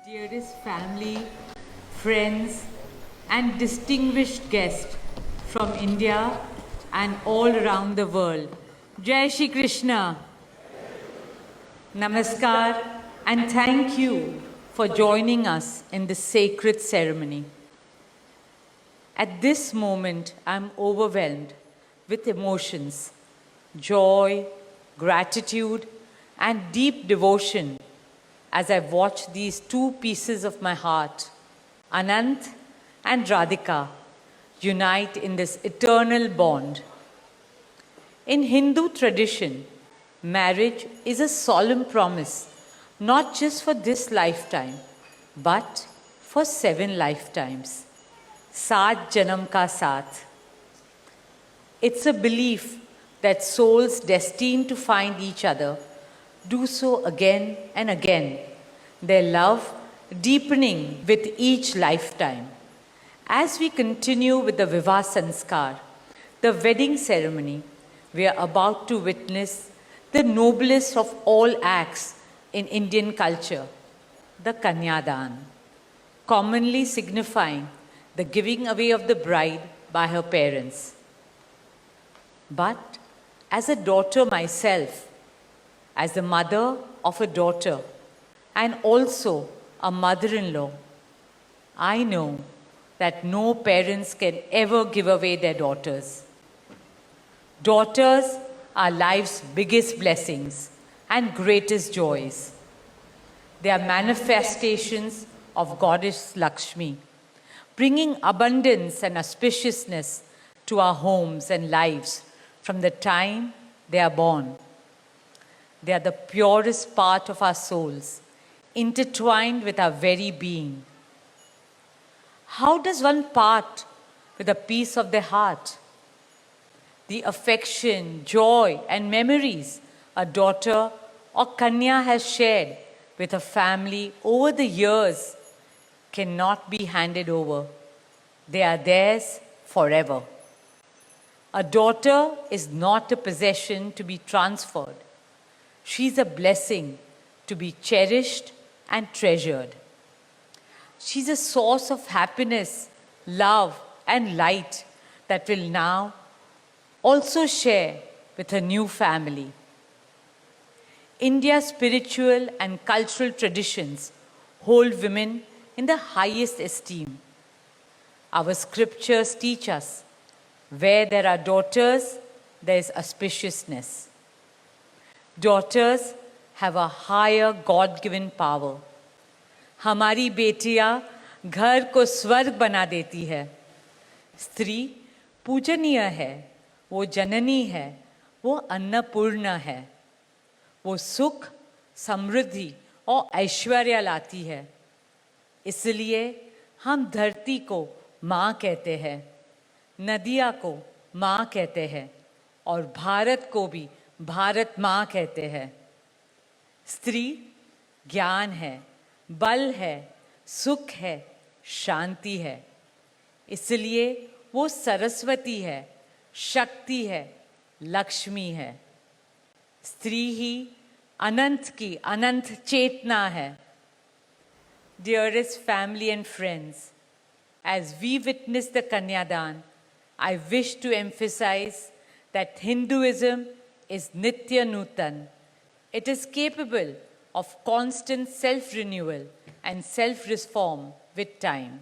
Dearest family, friends, and distinguished guests from India and all around the world. Jai Shri Krishna. Namaskar, and thank you for joining us in this sacred ceremony. At this moment, I'm overwhelmed with emotions, joy, gratitude, and deep devotion as I watch these two pieces of my heart, Anant and Radhika, unite in this eternal bond. In Hindu tradition, marriage is a solemn promise, not just for this lifetime, but for 7 lifetimes. Saat Janam Ka Saath. It's a belief that souls destined to find each other do so again and again, their love deepening with each lifetime. As we continue with the Vivah Sanskar, the wedding ceremony, we are about to witness the noblest of all acts in Indian culture, the Kanyadan, commonly signifying the giving away of the bride by her parents. But as a daughter myself, as the mother of a daughter and also a mother-in-law, I know that no parents can ever give away their daughters. Daughters are life's biggest blessings and greatest joys. They are manifestations of Goddess Lakshmi, bringing abundance and auspiciousness to our homes and lives from the time they are born. They are the purest part of our souls, intertwined with our very being. How does one part with a piece of their heart? The affection, joy, and memories a daughter or Kanya has shared with her family over the years cannot be handed over. They are theirs forever. A daughter is not a possession to be transferred. She is a blessing to be cherished and treasured. She's a source of happiness, love, and light that will now also share with her new family. India's spiritual and cultural traditions hold women in the highest esteem. Our scriptures teach us, where there are daughters, there is auspiciousness. Daughters have a higher God-given power. हमारी बेटियां घर को स्वर्ग बना देती है. स्त्री पूजनीय है, वो जननी है, वो अन्नपूर्णा है. वो सुख, समृद्धि और ऐश्वर्य लाती है. इसलिए हम धरती को माँ कहते हैं, नदियाँ को माँ कहते हैं और भारत को भी भारत माँ कहते हैं. स्त्री ज्ञान है, बल है, सुख है, शांति है. इसलिए वो सरस्वती है, शक्ति है, लक्ष्मी है. स्त्री ही अनंत की अनंत चेतना है. Dearest family and friends, as we witness the Kanyadan, I wish to emphasize that Hinduism is Nitya Nutan. It is capable of constant self-renewal and self-reform with time.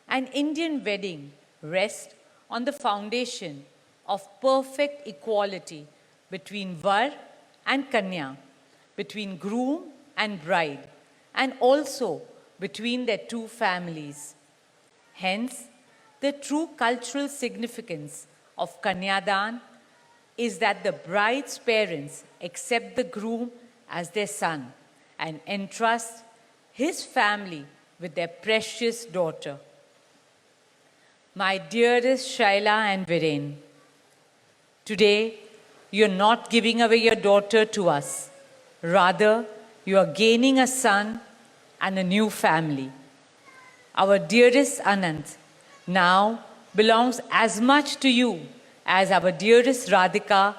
An Indian wedding rests on the foundation of perfect equality between Var and Kanya, between groom and bride, and also between their two families. Hence, the true cultural significance of Kanyadan is that the bride's parents accept the groom as their son and entrust his family with their precious daughter. My dearest Shaila and Viren, today you're not giving away your daughter to us. Rather, you are gaining a son and a new family. Our dearest Anant now belongs as much to you as our dearest Radhika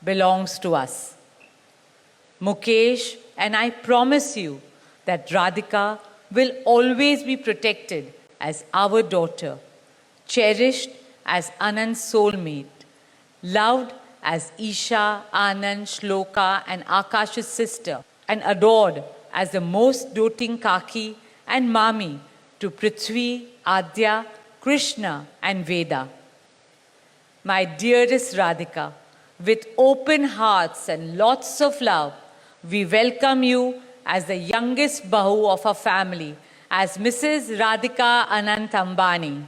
belongs to us. Mukesh and I promise you that Radhika will always be protected as our daughter, cherished as Anand's soulmate, loved as Isha, Anand, Shloka, and Akash's sister, and adored as the most doting Kaki and Mami to Prithvi, Adya, Krishna, and Veda. My dearest Radhika, with open hearts and lots of love, we welcome you as the youngest Bahu of our family, as Mrs. Radhika Anant Ambani.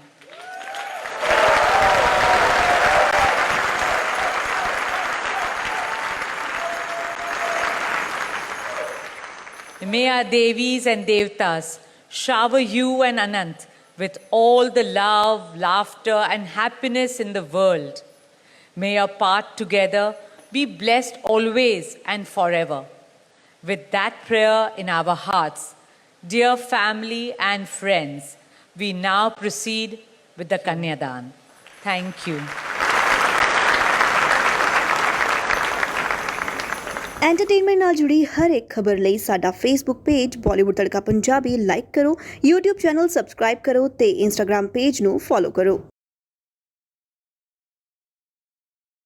May our Devis and Devtas shower you and Anant with all the love, laughter, and happiness in the world. May your path together be blessed always and forever. With that prayer in our hearts, dear family and friends, we now proceed with the Kanyadan. Thank you. Entertainment ਨਾਲ जुड़ी हर एक खबर ਲਈ ਸਾਡਾ Facebook page Bollywood ਤੜਕਾ Punjabi like ਕਰੋ, YouTube channel subscribe ਕਰੋ ਤੇ Instagram ਪੇਜ ਨੂੰ ਫੋਲੋ ਕਰੋ।